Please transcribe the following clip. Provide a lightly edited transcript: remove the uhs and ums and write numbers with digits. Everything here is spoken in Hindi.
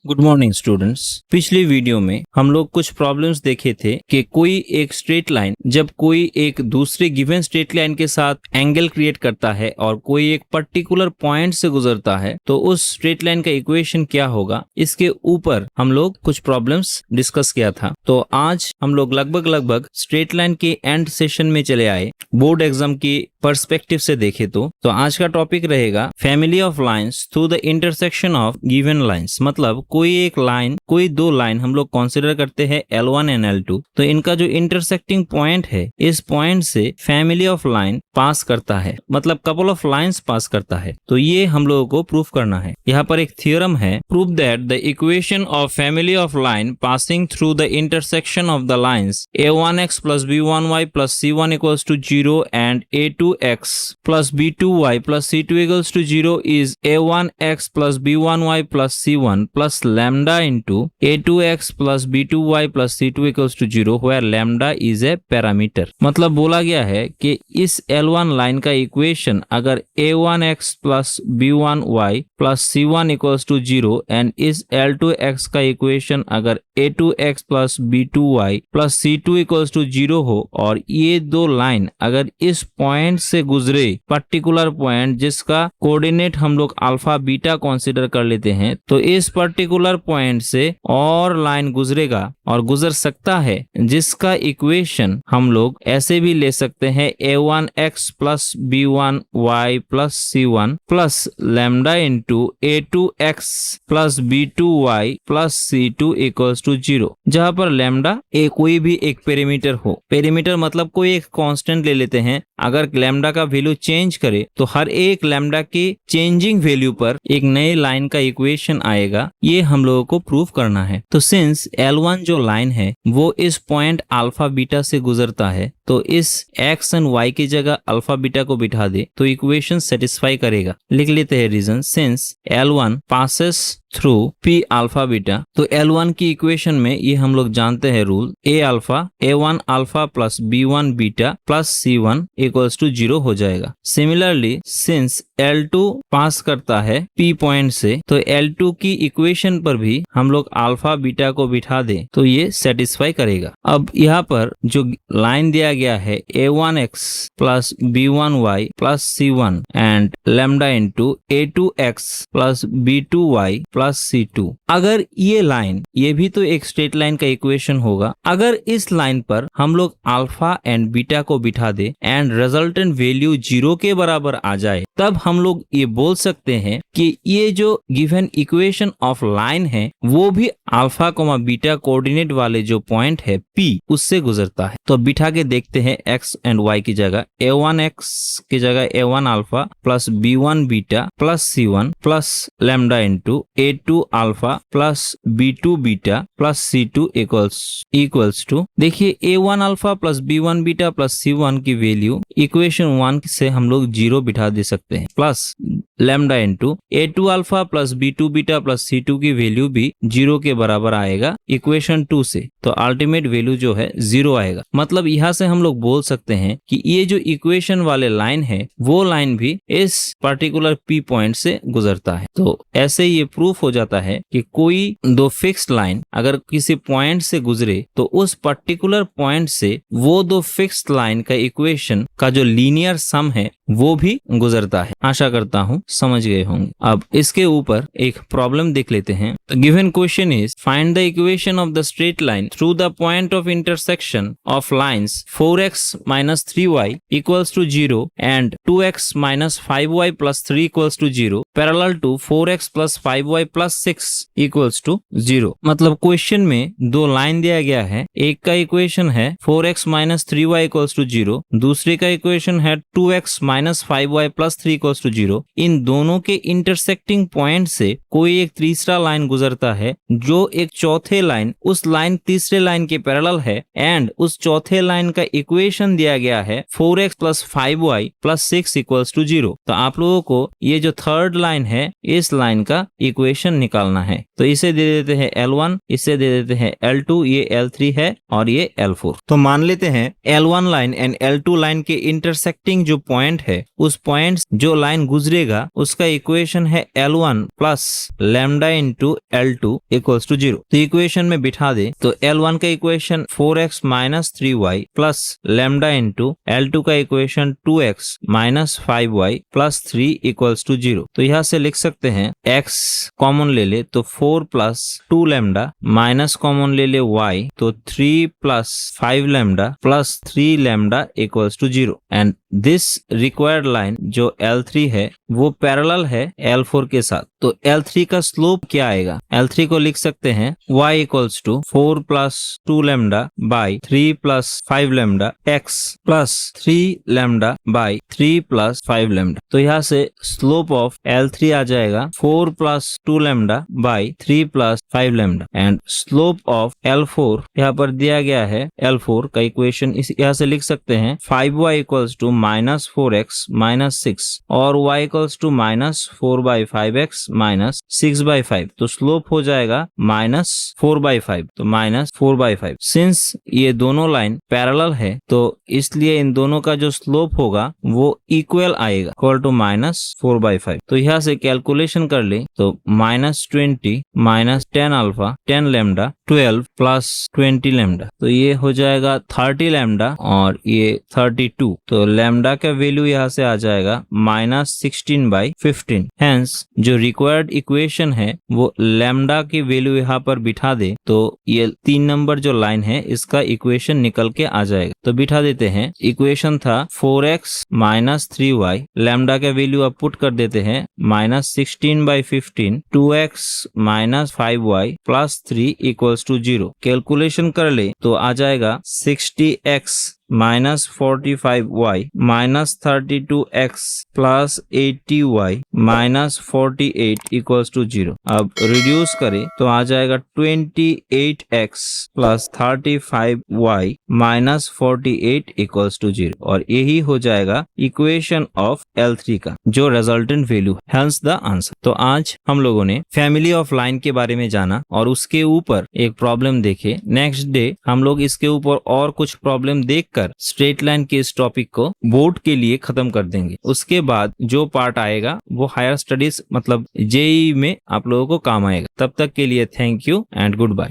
Good morning students. पिछली वीडियो में हम लोग कुछ प्रॉब्लम्स देखे थे कि कोई एक स्ट्रेट लाइन जब कोई एक दूसरे गिवन स्ट्रेट लाइन के साथ एंगल क्रिएट करता है और कोई एक पर्टिकुलर पॉइंट से गुजरता है तो उस स्ट्रेट लाइन का इक्वेशन क्या होगा, इसके ऊपर हम लोग कुछ प्रॉब्लम्स डिस्कस किया था। तो आज हम लोग लगभग स्ट्रेट लाइन के एंड सेशन में चले आए। बोर्ड एग्जाम की पर्सपेक्टिव से देखे तो आज का टॉपिक रहेगा family of lines through the intersection of given lines. मतलब कोई दो लाइन हम लोग कंसीडर करते हैं L1 एंड L2, तो इनका जो इंटरसेक्टिंग पॉइंट है, इस पॉइंट से फैमिली ऑफ लाइन पास करता है, मतलब कपल ऑफ लाइंस पास करता है। तो ये हम लोगों को प्रूफ करना है। यहाँ पर एक थ्योरम है, prove that the equation of family of line passing through the intersection of the lines A1x plus B1y plus C1 equals to 0 and A2x plus B2y plus C2 equals to 0 is A1x plus B1y plus C1 plus lambda into A2x plus B2y plus C2 equals to 0 where lambda is a parameter। मतलब बोला गया है कि इस L1 लाइन का इक्वेशन अगर A1x plus B1y plus C1 equals to 0 and इस L2x का इक्वेशन अगर A2x plus B2y plus C2 equals to 0 हो और ये दो लाइन अगर इस पॉइंट से गुजरे, पर्टिकुलर पॉइंट जिसका कोऑर्डिनेट हम लोग अल्फा बीटा कंसीडर कर लेते हैं, तो इस पर्टिकुलर पॉइंट से और लाइन गुजरेगा और गुजर सकता है जिसका इक्वेशन हम लोग ऐसे भी ले सकते हैं A1x plus B1y plus C1 plus lambda into A2x plus B2y plus C2 equals to 0, जहां पर लैम्डा कोई भी एक पेरीमीटर हो। पेरीमीटर मतलब कोई एक कांस्टेंट ले लेते हैं, अगर लैम्डा का वैल्यू चेंज करे तो हर एक लैम्डा की चेंजिंग वैल्यू पर एक नए लाइन का इक्वेशन आएगा। ये हम लोगों को प्रूव करना है। तो सिंस L1 जो लाइन है वो इस पॉइंट अल्फा बीटा से गुजरता है, तो इस x एंड y की जगह अल्फा बीटा को बिठा दे तो इक्वेशन सेटिस्फाई करेगा। लिख लेते हैं reason. Since L1 passes through P alpha beta, तो L1 की इक्वेशन में ये हम लोग जानते हैं rule, A1 alpha plus B1 beta plus C1 equals to 0 हो जाएगा। सिमिलरली सिंस L2 पास करता है P पॉइंट से, तो L2 की इक्वेशन पर भी हम लोग अल्फा बीटा को बिठा दे तो ये सेटिस्फाई करेगा। अब यहाँ पर जो लाइन दिया गया है A1x plus B1y plus C1 and lambda into A2x plus B2y plus C2, अगर ये लाइन, ये भी तो एक स्ट्रेट लाइन का इक्वेशन होगा। अगर इस लाइन पर हम लोग अल्फा एंड बीटा को बिठा दे एंड रिजल्टेंट वैल्यू 0 के बराबर आ जाए, तब हम लोग ये बोल सकते हैं कि ये जो गिवन इक्वेशन ऑफ लाइन है वो भी अल्फा कोमा बीटा कोऑर्डिनेट वाले जो पॉइंट है P उससे गुजरता है। तो बिठा के देखते हैं x एंड y की जगह A1x की जगह A1 alpha plus B1 beta plus C1 plus lambda into A2 alpha plus B2 beta plus C2 equals to, देखिए A1 alpha plus B1 beta plus C1 की वैल्यू इक्वेशन 1 से हम लोग 0 बिठा दे सकते हैं, plus lambda into A2 alpha plus B2 beta plus C2 की वैल्यू भी 0 के बराबर आएगा इक्वेशन 2 से, तो अल्टीमेट वैल्यू जो है 0 आएगा। मतलब यहाँ से हम लोग बोल सकते हैं कि ये जो इक्वेशन वाले लाइन है वो लाइन भी इस पर्टिकुलर P पॉइंट से गुजरता है। तो ऐसे ये प्रूफ हो जाता है कि कोई दो फिक्स्ड लाइन अगर किसी पॉइंट से गुजरे तो उस पर्टिकुलर पॉइंट से वो दो फिक्स्ड लाइन का इक्वेशन का जो लीनियर सम है वो भी गुजरता है। आशा करता हूँ समझ गए होंगे। अब इसके ऊपर एक प्रॉब्लम देख लेते हैं। Given question is find the equation of the straight line through the point of intersection of lines 4x minus 3y equals to 0 and 2x minus 5y plus 3 equals to 0 parallel to 4x plus 5y plus 6 equals to 0। मतलब क्वेश्चन में दो लाइन दिया गया है, एक का इक्वेशन है 4x minus 3y equals to 0, दूसरे का इक्वेशन है 2x minus 5y plus 3 equals to 0। इन दोनों के इंटरसेक्टिंग पॉइंट से कोई एक तीसरा लाइन गुजरता है जो एक चौथे लाइन, उस लाइन तीसरे लाइन के पैरेलल है एंड उस चौथे लाइन का इक्वेशन दिया गया है 4x plus 5y plus 6 equals to 0। तो आप लोगों को ये जो थर्ड लाइन है इस लाइन का इक्वेशन निकालना है। तो इसे दे देते हैं L1, इसे दे देते हैं L2, ये L3 है और ये L4। तो मान लेते हैं L1 line and L2 line के इंटरसेक्टिंग जो पॉइंट है, उस पॉइंट जो लाइन गुजरेगा उसका इक्वेशन है L1 plus lambda into L2 equals to 0। तो इक्वेशन में बिठा दे तो L1 का equation 4x minus 3y plus lambda into L2 का equation 2x minus 5y plus 3 equals to 0। तो यहाँ से लिख सकते हैं x कॉमन ले ले तो 4 प्लस 2 लैम्डा माइनस कॉमन ले ले y तो 3 plus 5 lambda plus 3 lambda equals to 0 and this required line जो L3 है वो पैरेलल है L4 के साथ। तो L3 का स्लोप क्या आएगा? L3 को लिख सकते हैं y equals to 4 plus 2 lambda by 3 plus 5 lambda x plus 3 lambda by 3 plus 5 lambda. तो यहाँ से स्लोप ऑफ L3 आ जाएगा 4 plus 2 lambda by 3 plus 5 lambda and slope of L4 यहाँ पर दिया गया है। L4 का इक्वेशन इस यहाँ से लिख सकते हैं 5y equals to minus 4x minus 6 और y equals to minus 4/5x minus 6/5। तो स्लोप हो जाएगा माइनस 4/5, तो माइनस 4/5। सिंस ये दोनों लाइन पैरेलल है तो इसलिए इन दोनों का जो स्लोप होगा वो इक्वल आएगा, इक्वल टू माइनस 4/5। तो यहाँ से कैलकुलेशन कर ले तो minus 20 minus 10 alpha 10 lambda 12 plus 20 lambda, तो ये हो जाएगा 30 लैम्डा और ये 32। तो लैम्डा का वैल्यू यहाँ से आ जाएगा माइनस 16/15। हेंस जो रिक्वायर्ड इक्वेशन है वो लैम्डा की वैल्यू यहाँ पर बिठा दे तो ये 3 नंबर जो लाइन है इसका इक्वेशन निकल के आ जाएगा। तो बिठा देते हैं, इक्वेशन था 4x माइनस 3y, लैम्डा का वैल्यू अब पुट कर देते हैं minus 16/15 2x minus 5y plus 3 equals to 0। Calculation कर ले तो आ जाएगा 60x minus 45y minus 32x plus 80y minus 48 equals to 0। अब रिड्यूस करें तो आ जाएगा 28x plus 35y minus 48 equals to 0 और यही हो जाएगा इक्वेशन ऑफ L3 का जो रिजल्टेंट वैल्यू है, हेंस द आंसर। तो आज हम लोगों ने फैमिली ऑफ लाइन के बारे में जाना और उसके ऊपर एक प्रॉब्लम देखे। नेक्स्ट डे हम लोग इसके ऊपर और कुछ प्रॉब्लम देखकर स्ट्रेट लाइन के इस टॉपिक को बोर्ड के लिए खत्म कर देंगे। उसके बाद जो पार्ट आएगा वो हायर स्टडीज मतलब JEE में आप लोगों को काम आएगा। तब तक के लिए thank you and good bye.